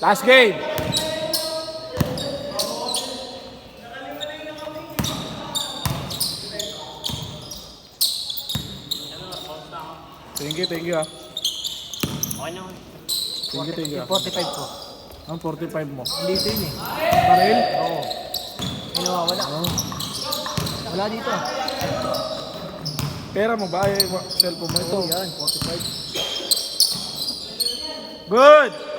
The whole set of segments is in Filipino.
Last game. Thank you ah. Okay na. Thank you ah. 45 ko. Ang 45 mo. Hindi ito yun eh. Paril? Oo. May nawawala. Oo. Wala dito ah. Pera mo ba? Ay, cellphone mo ito. Oo, yan. 45. Good!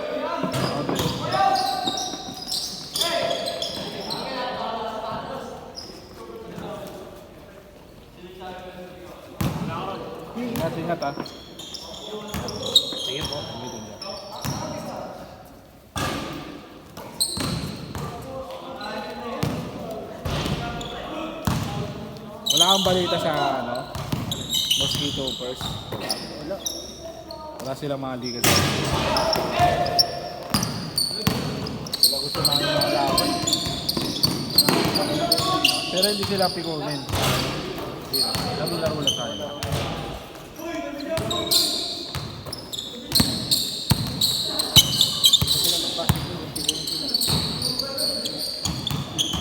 Ingat ah. Sige po. Wala kang balita sa ano? Mosquito first. Wala. Wala silang mga ligas. Sila gusto namin mga laban. Pero hindi sila pikunin. Hindi na. Laro-laro lang tayo.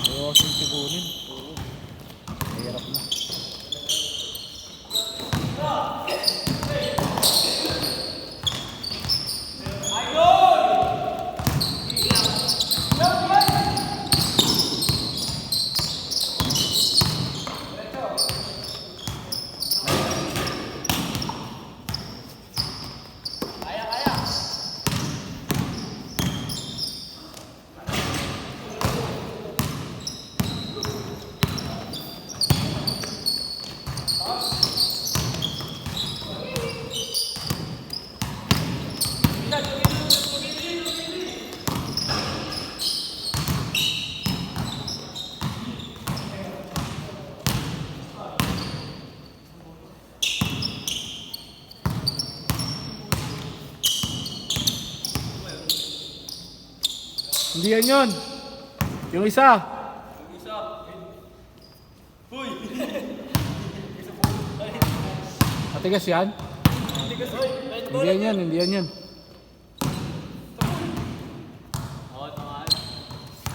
Ayaw kasing pikunin. Mahirap na. Hindi yan yun. Yung isa. Matigas yan? Hindi yan yan, hindi yan yan.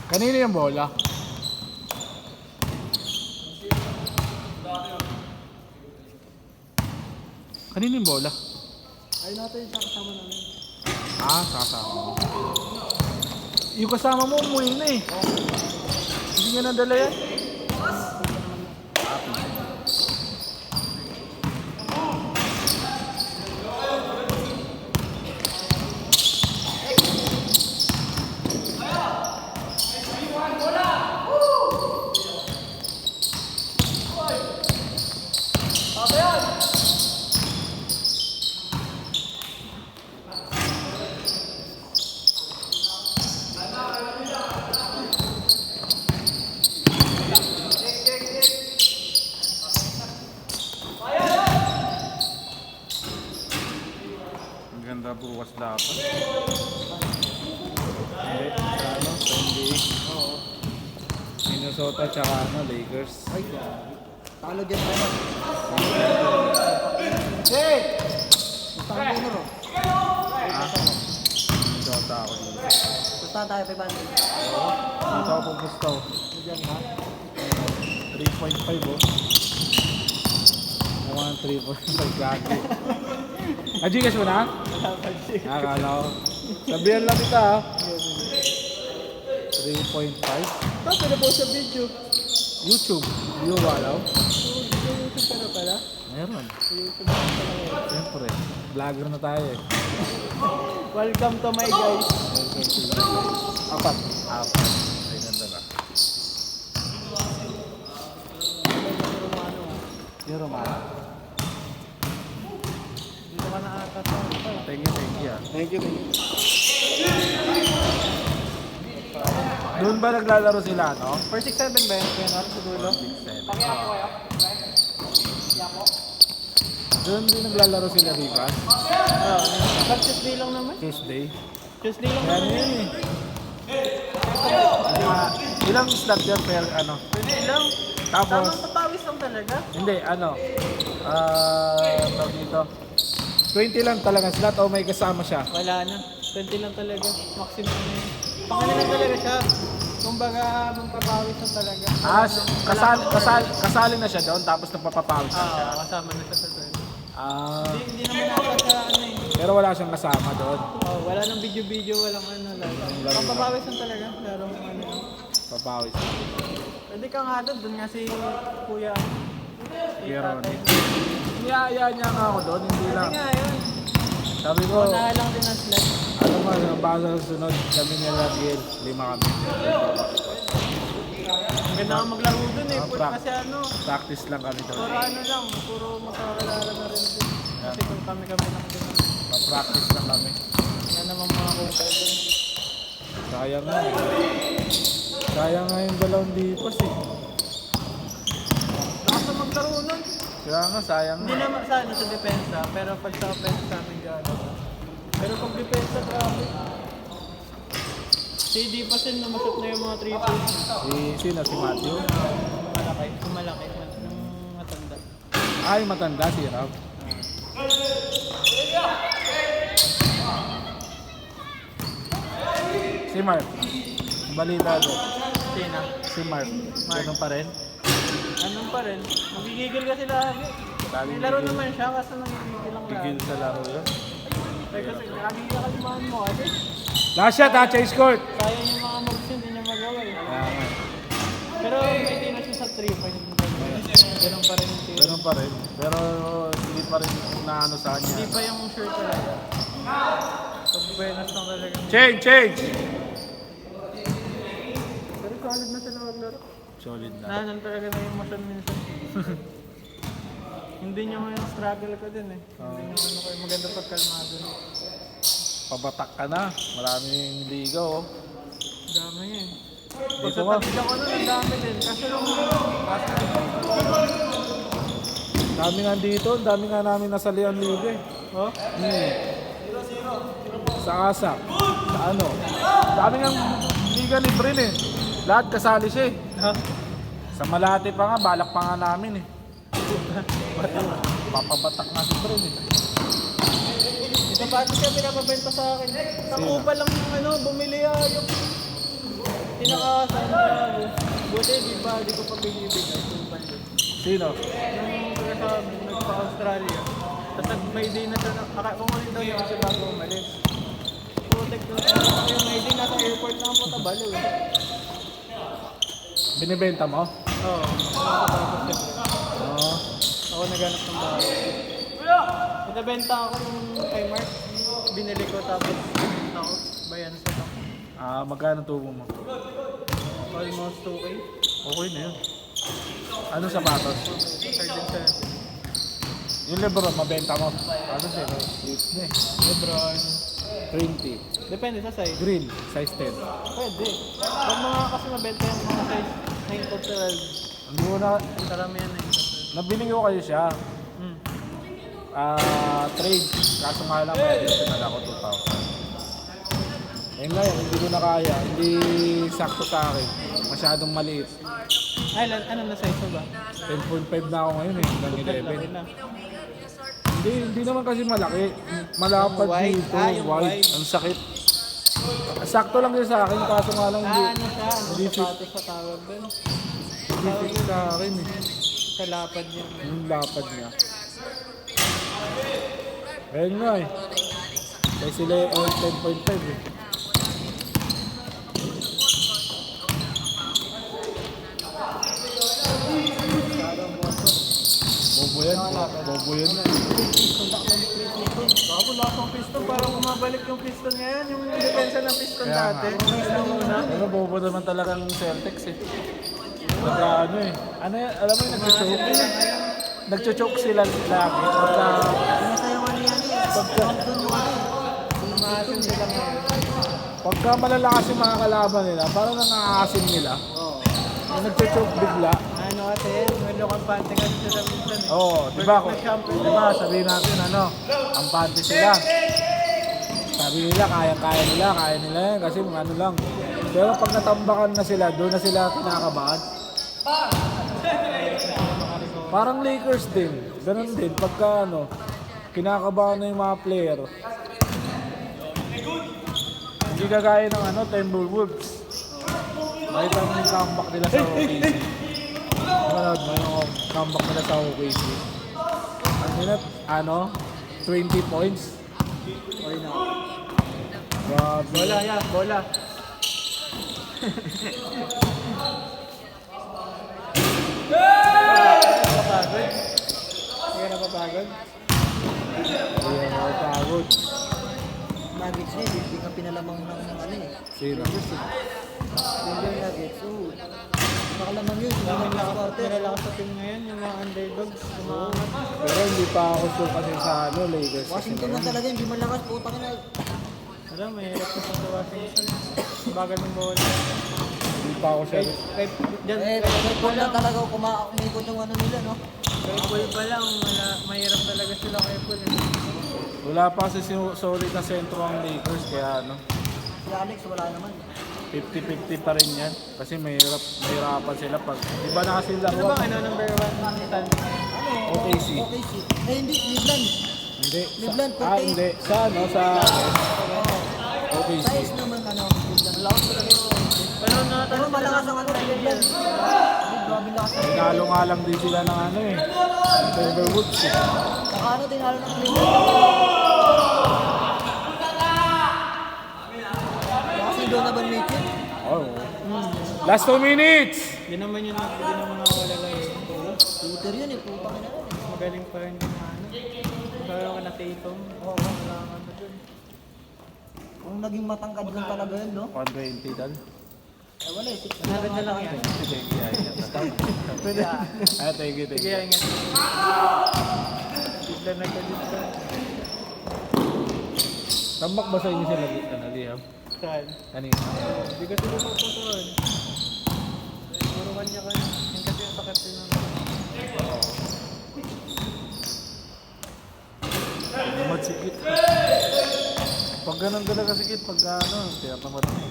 Kanino yung bola? Kanino yung bola? Ay natin yung kasama namin. Ah, kasama mo. Yung kasama mo, umuwi na eh. Hindi nga nadala yan. Ang ganda bukas dapat. Hindi, ano, NBA. Oo. Minnesota tsaka ano, Lakers. Ay, talo dyan tayo. Hey! Pustahan tayo nyo. Minnesota ako dito. Pustahan tayo 500. Dito ako pupustaw. Diyan ha. 3.5 oh. Naman 3.5 gago. Ajigas mo na? Akala ko. Sabihan lang kita ha. 3.5. Tapos na po sa video. YouTube. Hindi mo ba alam? YouTube ka na pala. Meron. YouTube ka na pala. Siyempre. Vlogger na tayo eh. Welcome to my guys. Apat. Apat. Ay, ganda ka. Yung Romano. Dito ka na ata. Thank you ah. Thank you. Doon ba naglalaro sila, no? 467 ba yun? Kaya natin sa dulo. 6-7. Pakiyapo kayo. Doon din naglalaro sila, Rivas. Oo. Pag Tuesday lang naman. Tuesday. Tuesday lang Kaya naman. ano yun eh. Ilang slot yan per ano? Tuesday lang. Tapos, Tamang papawis lang talaga. hindi, ano? Tawag dito. 20 lang talaga slot o may kasama siya? Wala na. 20 lang talaga. Maximum na yun. Pangano lang talaga siya. Kumbaga, magpapawis na talaga. Kasali na siya doon tapos nagpapapawis na siya. Kasama na siya sa 20. Ah, Hindi naman nasa sa ano eh. pero wala siyang kasama doon. Oh, wala nang video-video, walang ano lang. Pampapawis lang talaga. Larong ano. Papawis. Pwede ka nga doon nga si Kuya. Si Pero tatay. niyaya niya nga ako doon, hindi Pwede lang. nga yun. Sabi ko, Unahan lang din ang slot. ano mo, baka sa sunod kami ni Radiel, 5 kami. Ang ganda nga maglaro doon eh. Pra- Kasi ano, Practice lang kami doon. puro ano lang, puro magkakalala na rin din. Kasi kung kami lang din. Pa-practice lang kami. Yan naman mga kuka doon. Sayang nga eh. Sayang nga yung 2 dipos eh. Lakas na maglaro nun. Kaya nga, sayang Hindi nga. naman sa ano sa depensa, pero pag sa offense sa amin gano'n. Pero pag depensa, grabe. Si Dipasin, namasok na yung mga 3 points. Sino? Si Matthew? Malaki, yung matanda. Ay, matanda si Rob. Si Mark. Balita doon. Sina? Si Mark. Ganun pa rin. Anong pa rin? Magigigil kasi lagi. Lagi May laro gigil. naman siya, kasi nagigigil lang lagi. Gigil sa laro yun. Kasi lagi kakalimahan mo kasi. Last shot ha, chase court! Sayang yung mga moves yun, hindi niya magawa eh. Kaya nga. Pero may tina siya sa 3 point. Ganun pa rin yung tira. Ganun pa rin. Pero hindi pa rin naano sa Hindi kanya. pa yung shirt talaga. Pag buenas lang talaga. Change! Pero solid na sila maglaro. Solid na. Nahanan talaga na yung motion minsan. Hindi nyo yung struggle ko din eh. Hindi nyo ano kayo maganda pagkalmado. Pabatak ka na. Maraming liga oh. Dami nga eh. Pag Dito sa ka. tabi ako nun, ang dami din. Kasi lang Dami nga dito. Dami nga namin nasalihan liga eh. oh? Sa ASAP. Sa ano. Dami nga liga libre eh. Lahat kasali siya eh. Ha? Sa Malate pa nga, balak pa nga namin eh. Papabatak nga si Bren eh. Ito pati siya pinapabenta sa akin. Sa kupa lang yung ano, bumili yung pinakasaan na buti, di ko pa binibigay. Kupal yun. Sino? Yung nagsasabi, nagpa-Australia. Tapos may day na siya, kukunin daw yung kasi bago umalis. Putek na yung may day, nasa airport na ang patabalo eh. Binibenta mo? Oo, nakakatapos siya. Oo. Ako naghanap ng bahay. Pinabenta ako nung kay Mark, binili ko tapos ako, bayan sa lang. Magkano tubo mo? Almost 2K. Okay na yun. Ano sapatos? Sergeant 7. Yung Lebron, mabenta mo. Ano siya? Lips na eh. Lebron. 20. Depende sa size. Green, size 10. Pwede. Pag mga kasi mabenta yung mga size 9 to 12. Hindi mo na, Karamihan 9 to nabili ko kayo siya. 12. Trade. Kaso nga lang, may additional ako 2,000. Ayun nga yun, hindi ko na kaya. Hindi sakto sa akin. Masyadong maliit. Ay, ano na size mo ba? 10.5 na ako ngayon eh, hanggang Laki 11. na. Hindi naman kasi malaki. Malapad Yung wide. dito, Yung wide. wide. Ang sakit. Sakto lang din sa akin, kaso nga lang hindi. Ano siya? Ano Hindi fit. sapatos sa tawag doon? Hindi fit sa akin eh. Sa lapad niya. Yung lapad niya. Ayun nga eh. Kaya sila yung 10.5 eh. Bobo yan. Bobo yan. Bago lahat ng piston, parang umabalik yung piston ngayon, yung depensa ng piston Kaya nga. dati. Yung una. Pero bobo naman talagang Celtics eh. Pagka ano eh. Ano yan? Alam mo yung nagchochoke? Nagchochoke sila lagi. Pagka... Pinasayawan niya yan. Umasin sila ngayon. Pagka malalakas yung mga kalaban nila, parang nangaasim nila. Yung nagchochoke bigla. Ano kasi, medyo kampante kasi sila minsan eh. Oo, di ba? Champion. Di ba, sabihin natin ano, ampante sila. Sabi nila, kaya nila yan kasi mga ano lang. Pero pag natambakan na sila, doon na sila kinakabahan. Parang Lakers din. Ganun din, pagka ano, kinakabahan na yung mga player. Hindi kagaya ng Timberwolves. Makita mo yung comeback nila sa OKC. Manood mo yung comeback nila sa OKC. Ano? 20 points. Okay na. Grabe. Bola yan, bola. Napapagod? Hindi ka napapagod? Hindi yan nakapagod. Nuggets niya, hindi ka pinalamang ng ano eh. Sino? Denver Nuggets, oo. Nakalamang yun, hindi Daming na quarter. nilalakas sa team ngayon, yung mga underdogs, umaangat. Pero hindi pa ako sure kasi sa Lakers. Washington lang talaga, hindi man lakas, putang ina. Alam, mahirap na sa Washington. Bagal ng bola. Hindi pa ako sure. Dyan, Kay Paul lang talaga umikot yung ano nila, no? kay Paul pa lang, mahirap talaga sila kay Paul. Wala pa kasi solid na sentro ang Lakers kaya Si Alex, wala naman. 50-50 pa rin yan. Kasi mahirapan sila pag... Di ba na kasi Ano laro? ba number 1 stand? OKC. OKC. Eh, hindi, Cleveland. Hindi. Cleveland, Sa, hindi. Sa sa OKC. Size naman, Cleveland. Lakas talaga yun. Pero Pero malakas ang ano, Cleveland. Grabe lakas ang Tinalo nga lang din sila ng Timberwolves. Saka ano, tinalo ng Cleveland. Kasi Donovan Mitchell. Oh. Last 2 minutes! Hindi naman nakawala lang yun. Shooter yun eh, putang ina yun. Magaling pa rin yung ano. Magaling ka na Tatum. Oo, wala ka na dun. Kung naging matangkad lang talaga yun, no? 120 dal. Eh wala eh, 6 Narad na lang yan. Sige, Pwede. Ah, thank you, thank Sige, you. ingat. Bigla nagka-discount. Tambak ba sa inyo sila Liam? Saan? Kanina. Hindi kasi lumaputuan. Puro kanya-kanya. Yan kasi yung sakit din ng Magsikit. Pag ganun talaga sikit, pag tinatamad mo.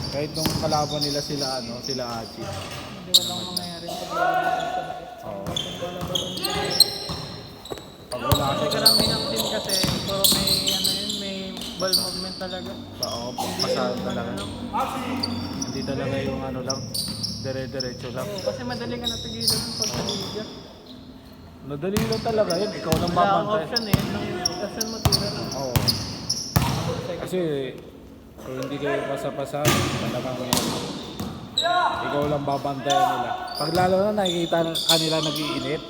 Kahit nung kalaban nila sila Achi. Hindi walang mangyayari sa sakit. Oo. Pag Kasi wala kasi karamihan ng team kasi puro may may ball movement talaga. Oo, pasahan talaga. Hindi talaga yung lang, dire-diretso lang. Oo, kasi madali ka napigilan ng pag sa liga. Madali lang talaga yun, ikaw lang Wala kang babantay. option eh. Nang option mo tira lang. Oo. Kasi kung hindi kayo pasapasan, talagang ikaw lang babantayan nila. Pag lalo na nakikita kanila nag-iinit,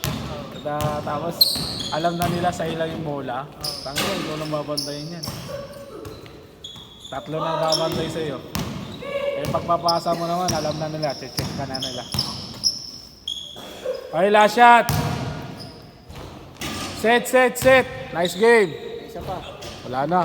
tapos alam na nila sa ilang yung bola, tangin, ikaw lang babantayan yan. Tatlo na babantay sa'yo. Eh pagpapasa mo naman, alam na nila, check ka na nila. Okay, last shot! Set! Nice game! Isa pa. Wala na.